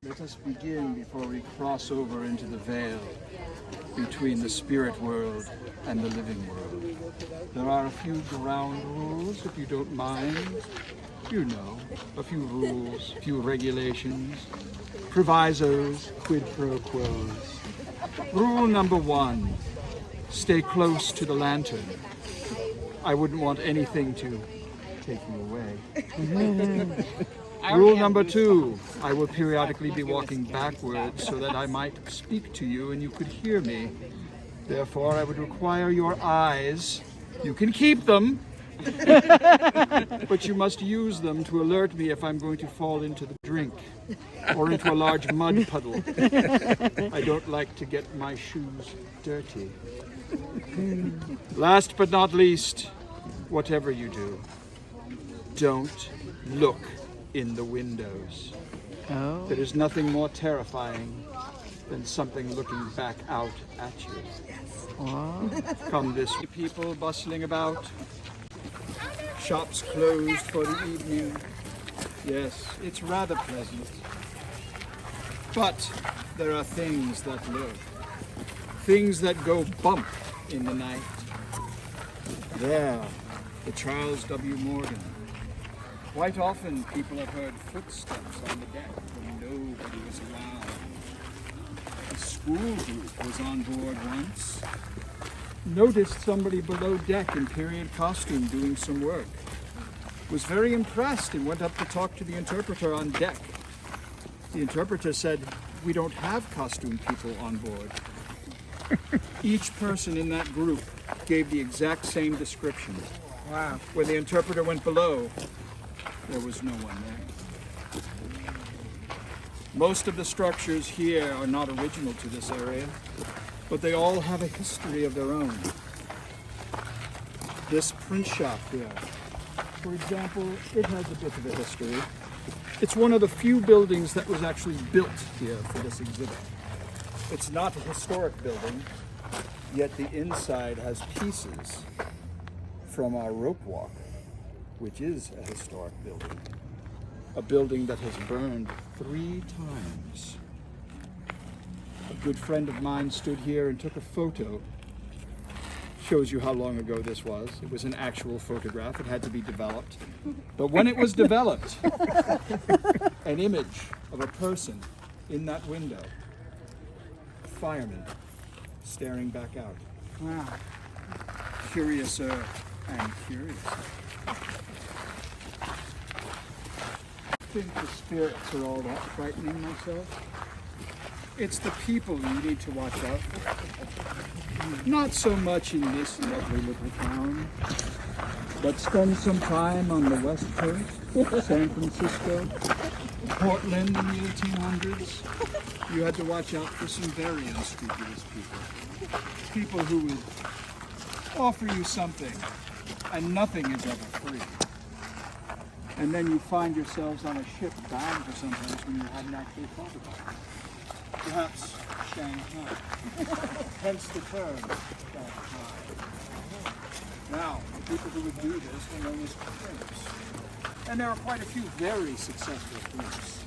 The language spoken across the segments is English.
Let us begin before we cross over into the veil between the spirit world and the living world. There are a few ground rules, if you don't mind. You know, a few rules, a few regulations, provisos, quid pro quos. Rule number 1, stay close to the lantern. I wouldn't want anything to take you away. Rule number 2, I will periodically be walking backwards so that I might speak to you and you could hear me. Therefore, I would require your eyes. You can keep them, but you must use them to alert me if I'm going to fall into the drink or into a large mud puddle. I don't like to get my shoes dirty. Last but not least, whatever you do, don't look in the windows. Oh. There is nothing more terrifying than something looking back out at you. Wow. Come this way. People bustling about. Shops closed for the evening. Yes, it's rather pleasant. But there are things that lurk. Things that go bump in the night. There, the Charles W. Morgan. Quite often people have heard footsteps on the deck when nobody was around. A school group was on board once. Noticed somebody below deck in period costume doing some work. Was very impressed and went up to talk to the interpreter on deck. The interpreter said, "We don't have costume people on board." Each person in that group gave the exact same description. Wow. When the interpreter went below, there was no one there. Most of the structures here are not original to this area, but they all have a history of their own. This print shop here, for example, it has a bit of a history. It's one of the few buildings that was actually built here for this exhibit. It's not a historic building, yet the inside has pieces from our rope walk, which is a historic building. A building that has burned 3 times. A good friend of mine stood here and took a photo. Shows you how long ago this was. It was an actual photograph. It had to be developed. But when it was developed, an image of a person in that window, a fireman staring back out. Wow. Curiouser and curiouser. I think the spirits are all that frightening myself. It's the people you need to watch out for. Not so much in this lovely little town, but spend some time on the West Coast, San Francisco, Portland in the 1800s. You had to watch out for some very unscrupulous people. People who would offer you something, and nothing is ever free. And then you find yourselves on a ship bound for someplace when you hadn't actually thought about it. Perhaps Shanghai. Hence the term Shanghai. Now, the people who would do this were known as crimps. And there are quite a few very successful crimps.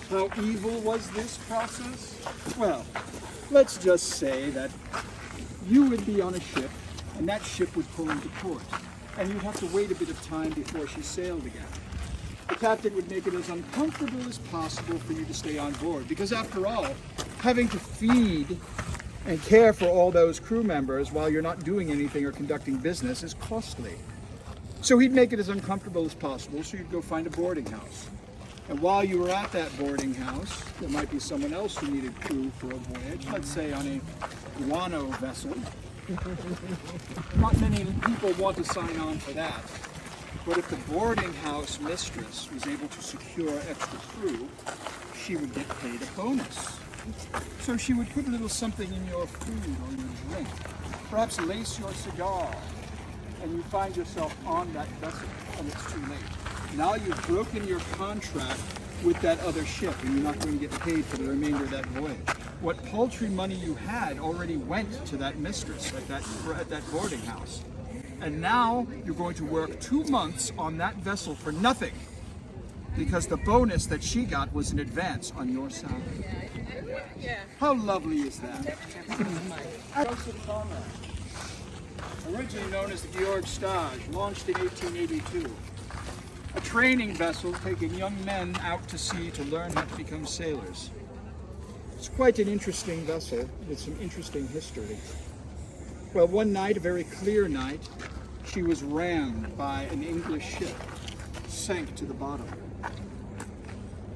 How evil was this process? Well, let's just say that you would be on a ship, and that ship would pull into port, and you'd have to wait a bit of time before she sailed again. The captain would make it as uncomfortable as possible for you to stay on board, because after all, having to feed and care for all those crew members while you're not doing anything or conducting business is costly. So he'd make it as uncomfortable as possible, so you'd go find a boarding house. And while you were at that boarding house, there might be someone else who needed crew for a voyage, let's say on a guano vessel. Not many people want to sign on for that. But if the boarding house mistress was able to secure extra crew, she would get paid a bonus. So she would put a little something in your food or your drink, perhaps lace your cigar, and you find yourself on that vessel, and it's too late. Now you've broken your contract with that other ship, and you're not going to get paid for the remainder of that voyage. What paltry money you had already went to that mistress at that boarding house. And now you're going to work 2 months on that vessel for nothing, because the bonus that she got was an advance on your salary. How lovely is that? Originally known as the Georg Stage, launched in 1882. A training vessel taking young men out to sea to learn how to become sailors. It's quite an interesting vessel with some interesting history. Well, one night, a very clear night, she was rammed by an English ship, sank to the bottom.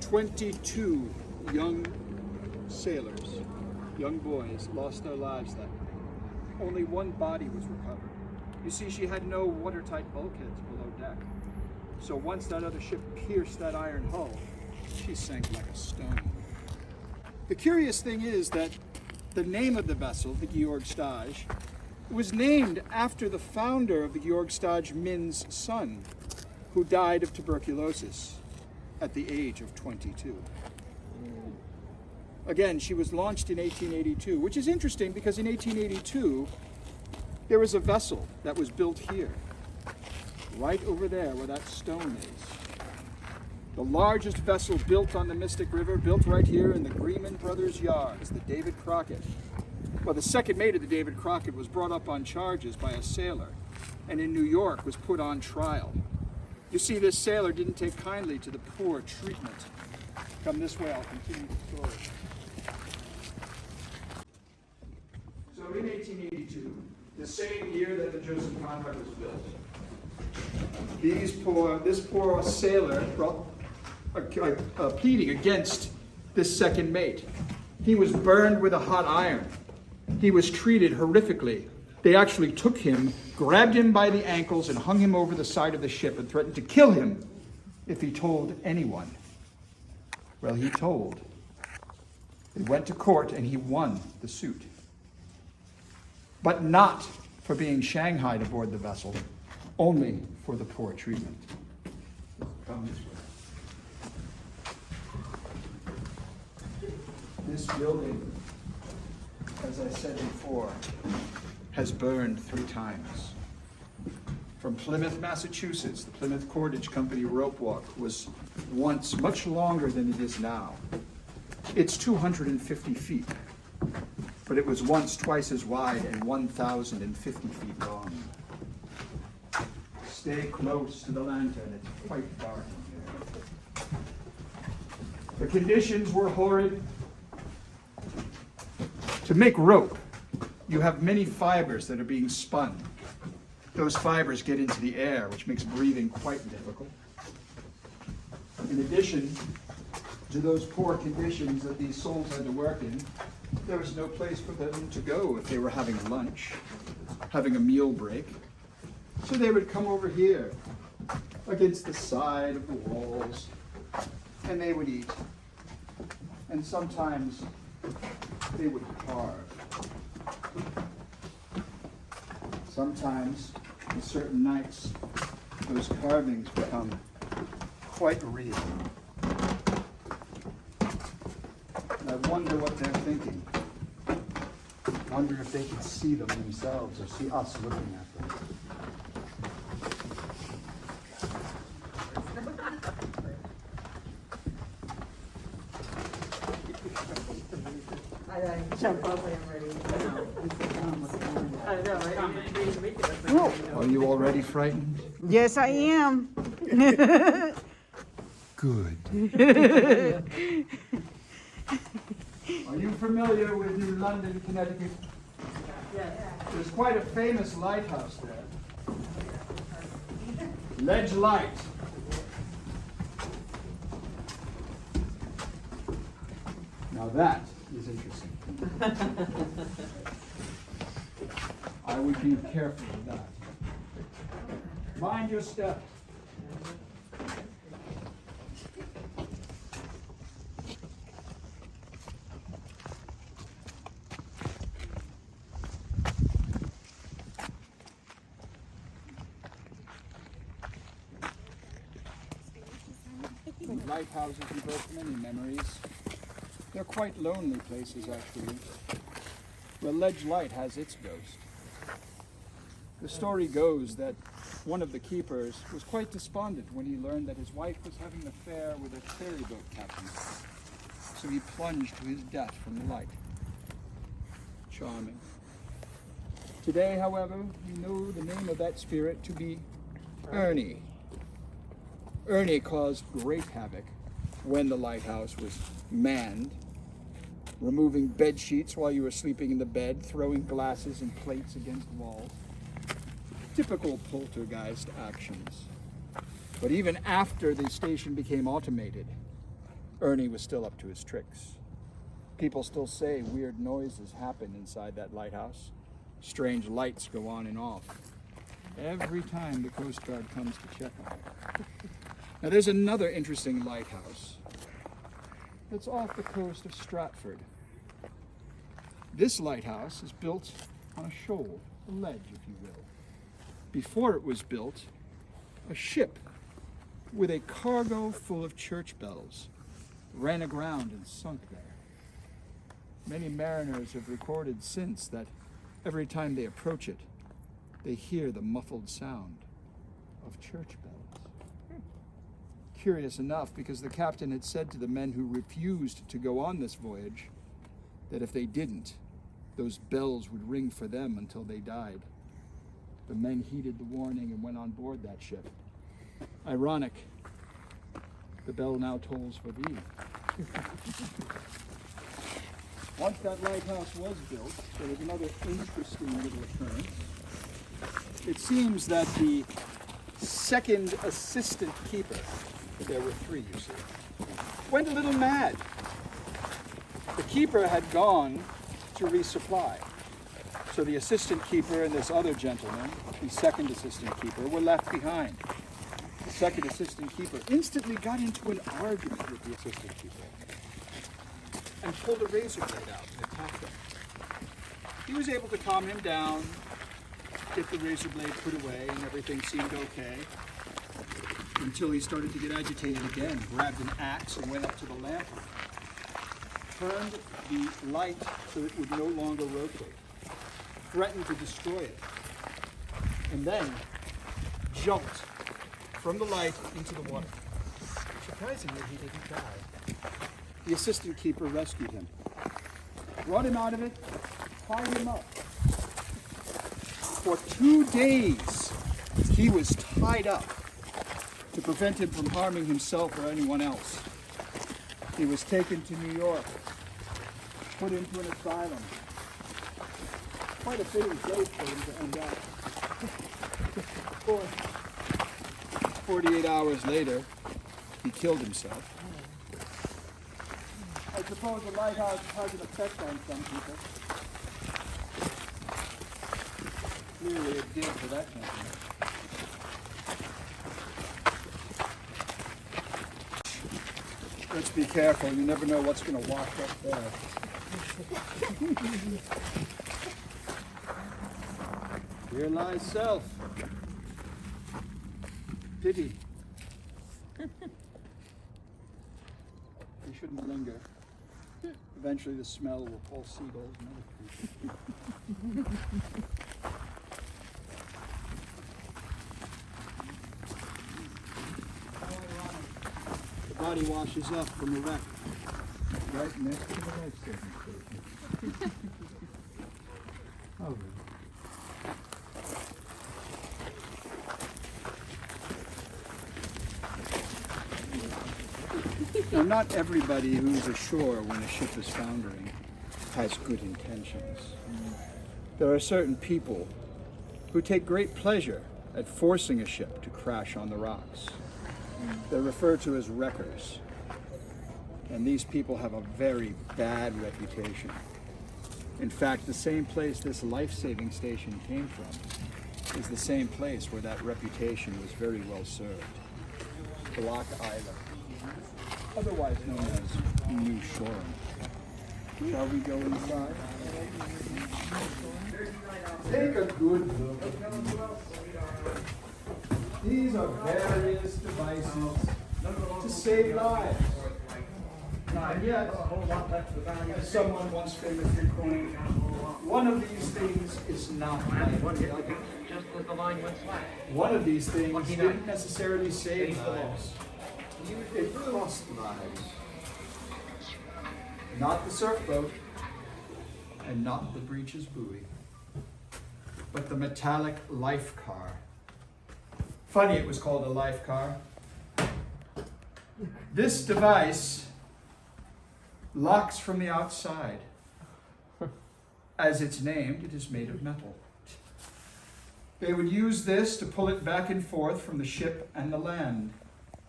22 young sailors, young boys, lost their lives that night. Only one body was recovered. You see, she had no watertight bulkheads below deck. So once that other ship pierced that iron hull, she sank like a stone. The curious thing is that the name of the vessel, the Georg Stage, was named after the founder of the Georg Stage Min's son, who died of tuberculosis at the age of 22. Again, she was launched in 1882, which is interesting because in 1882, there was a vessel that was built here, right over there where that stone is. The largest vessel built on the Mystic River, built right here in the Greenman Brothers yards, the David Crockett. Well, the second mate of the David Crockett was brought up on charges by a sailor, and in New York was put on trial. You see, this sailor didn't take kindly to the poor treatment. Come this way, I'll continue the story. So in 1882, the same year that the Joseph Conrad was built, this poor sailor brought a pleading against this second mate. He was burned with a hot iron. He was treated horrifically. They actually took him, grabbed him by the ankles, and hung him over the side of the ship and threatened to kill him if he told anyone. Well, he told. They went to court and he won the suit. But not for being shanghaied aboard the vessel, only for the poor treatment. Come this way. This building, as I said before, has burned 3 times. From Plymouth, Massachusetts, the Plymouth Cordage Company rope walk was once much longer than it is now. It's 250 feet, but it was once twice as wide and 1,050 feet long. Stay close to the lantern, it's quite dark in here. The conditions were horrid. To make rope, you have many fibers that are being spun. Those fibers get into the air, which makes breathing quite difficult. In addition to those poor conditions that these souls had to work in, there was no place for them to go if they were having lunch, having a meal break. So they would come over here against the side of the walls and they would eat. And sometimes they would carve. Sometimes, on certain nights, those carvings become quite real. And I wonder what they're thinking. I wonder if they can see them themselves or see us looking at them. Are you already frightened? Yes, I am. Good. Are you familiar with New London, Connecticut? Yes. There's quite a famous lighthouse there. Ledge Light. Now that is interesting. I would be careful with that. Mind your step. Lighthouses evoke many memories. They're quite lonely places, actually. Well, Ledge Light has its ghost. The story goes that one of the keepers was quite despondent when he learned that his wife was having an affair with a ferry boat captain. So he plunged to his death from the light. Charming. Today, however, we know the name of that spirit to be Ernie. Ernie caused great havoc when the lighthouse was manned, removing bed sheets while you were sleeping in the bed, throwing glasses and plates against walls. Typical poltergeist actions. But even after the station became automated, Ernie was still up to his tricks. People still say weird noises happen inside that lighthouse. Strange lights go on and off every time the Coast Guard comes to check on it. Now there's another interesting lighthouse that's off the coast of Stratford. This lighthouse is built on a shoal, a ledge, if you will. Before it was built, a ship with a cargo full of church bells ran aground and sunk there. Many mariners have recorded since that every time they approach it, they hear the muffled sound of church bells. Curious enough, because the captain had said to the men who refused to go on this voyage that if they didn't, those bells would ring for them until they died. The men heeded the warning and went on board that ship. Ironic, the bell now tolls for thee. Once that lighthouse was built, there was another interesting little occurrence. It seems that the second assistant keeper, there were three, you see, went a little mad. The keeper had gone to resupply. So the assistant keeper and this other gentleman, the second assistant keeper, were left behind. The second assistant keeper instantly got into an argument with the assistant keeper and pulled a razor blade out and attacked him. He was able to calm him down, get the razor blade put away, and everything seemed okay, until he started to get agitated again, grabbed an axe and went up to the lantern, turned the light so it would no longer rotate, threatened to destroy it, and then jumped from the light into the water. Surprisingly, he didn't die. The assistant keeper rescued him, brought him out of it, tied him up. For 2 days, he was tied up to prevent him from harming himself or anyone else. He was taken to New York, put into an asylum. Quite a fitting place for him to end up. Of course, 48 hours later, he killed himself. I suppose the lighthouse has an effect on some people. Clearly it did for that gentleman. Let's be careful, you never know what's going to wash up there. Here lies self. Pity. We shouldn't linger. Eventually the smell will pull seagulls and other creatures. The body washes up from a wreck right next to the life-saving station. Oh, really? Now, not everybody who's ashore when a ship is foundering has good intentions. There are certain people who take great pleasure at forcing a ship to crash on the rocks. They're referred to as wreckers. And these people have a very bad reputation. In fact, the same place this life-saving station came from is the same place where that reputation was very well served. Block Island, otherwise known as New Shoreham. Shall we go inside? Take a good look. These are various devices to save lives. And yet, as someone once famously coined, one of these things is not like the other. because the line went slack. One of these things Lucky didn't night. necessarily save lives. It cost lives. Not the surf boat, and not the breeches buoy, but the metallic life car. Funny it was called a life car. This device locks from the outside. As it's named, it is made of metal. They would use this to pull it back and forth from the ship and the land.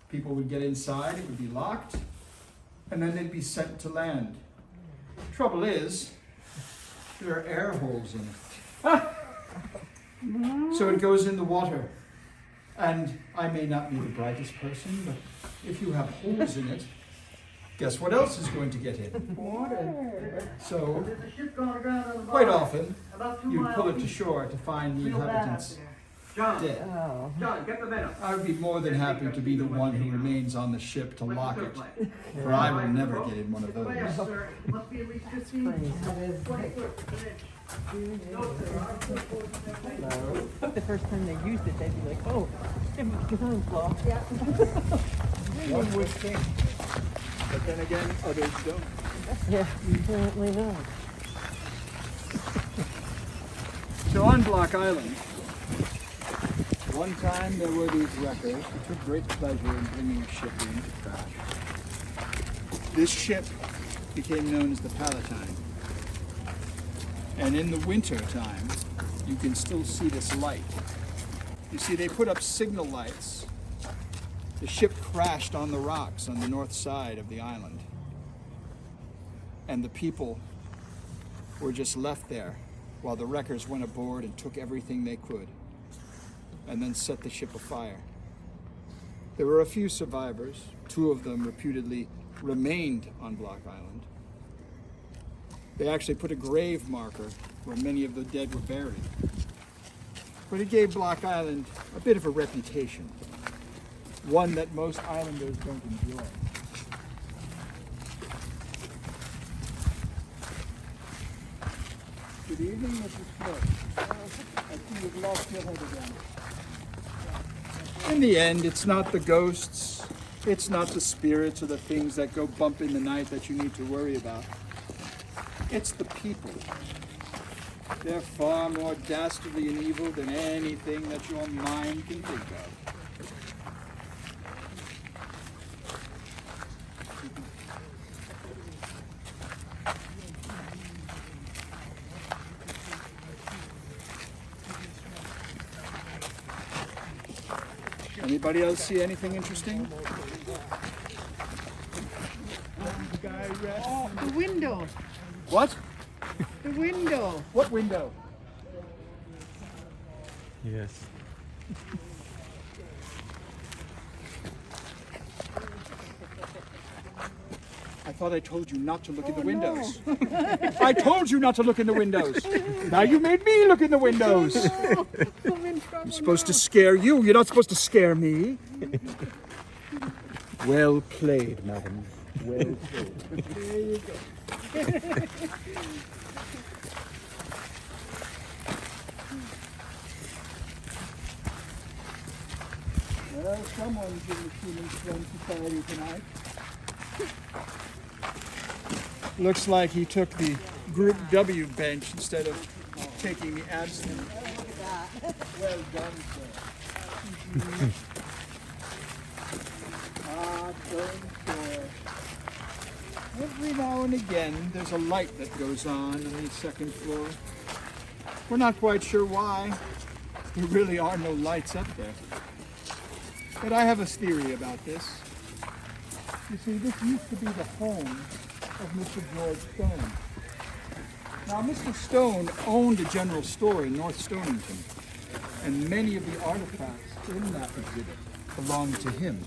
People would get inside, it would be locked, and then they'd be sent to land. Trouble is, there are air holes in it. So it goes in the water. And I may not be the brightest person, but if you have holes in it, guess what else is going to get in? Water. So, There's a ship going aground on the quite bar, often, about 2 you'd miles pull it to east. shore to find the Real bad out inhabitants there. John, dead. Oh. John, get the men up. I would be more than happy to be the one who remains on the ship to lock it, for I will never get in one of Play us, those. sir. It must be at least 15, Crazy. 20 foot an inch. No, sir, I'm so close to that thing. No. The first time they used it, they'd be like, oh, it must be flaw. Yeah. One would think, but then again, others don't. Yeah, apparently not. So on Block Island, one time there were these wreckers who took great pleasure in bringing a ship in to crash. This ship became known as the Palatine. And in the winter time, you can still see this light. You see, they put up signal lights. The ship crashed on the rocks on the north side of the island. And the people were just left there while the wreckers went aboard and took everything they could and then set the ship afire. There were a few survivors. 2 of them reputedly remained on Block Island. They actually put a grave marker where many of the dead were buried. But it gave Block Island a bit of a reputation, one that most islanders don't enjoy. Good evening, Mrs. Smith. I see you've lost your head again. In the end, it's not the ghosts, it's not the spirits or the things that go bump in the night that you need to worry about. It's the people. They're far more dastardly and evil than anything that your mind can think of. Anybody else see anything interesting? Oh, the window. What? The window. What window? Yes. I thought I told you not to look in the windows. I told you not to look in the windows. Now you made me look in the windows. I'm supposed to scare you. You're not supposed to scare me. Well played, madam. Well played. There you go. Well, someone's in the Human Friend Society tonight. Looks like he took the Group W bench instead of taking the abstinent. Well done, sir. Don't care. Every now and again, there's a light that goes on the second floor. We're not quite sure why. There really are no lights up there. But I have a theory about this. You see, this used to be the home of Mr. George Stone. Now, Mr. Stone owned a general store in North Stonington, and many of the artifacts in that exhibit belong to him.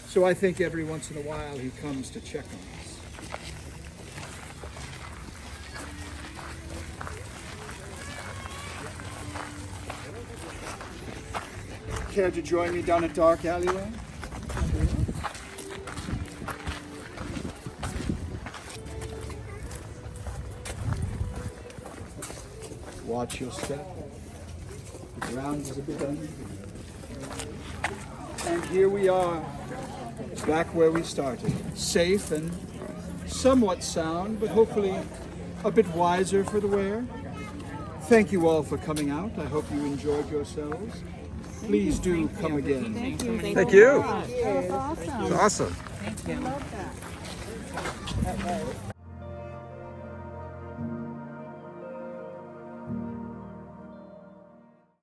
So I think every once in a while he comes to check on us. Care to join me down a dark alleyway? Watch your step. It's Ground is a bit uneven. And here we are, back where we started. Safe and somewhat sound, but hopefully a bit wiser for the wear. Thank you all for coming out. I hope you enjoyed yourselves. Please do come again. Thank you. That was awesome. It's awesome. I love that.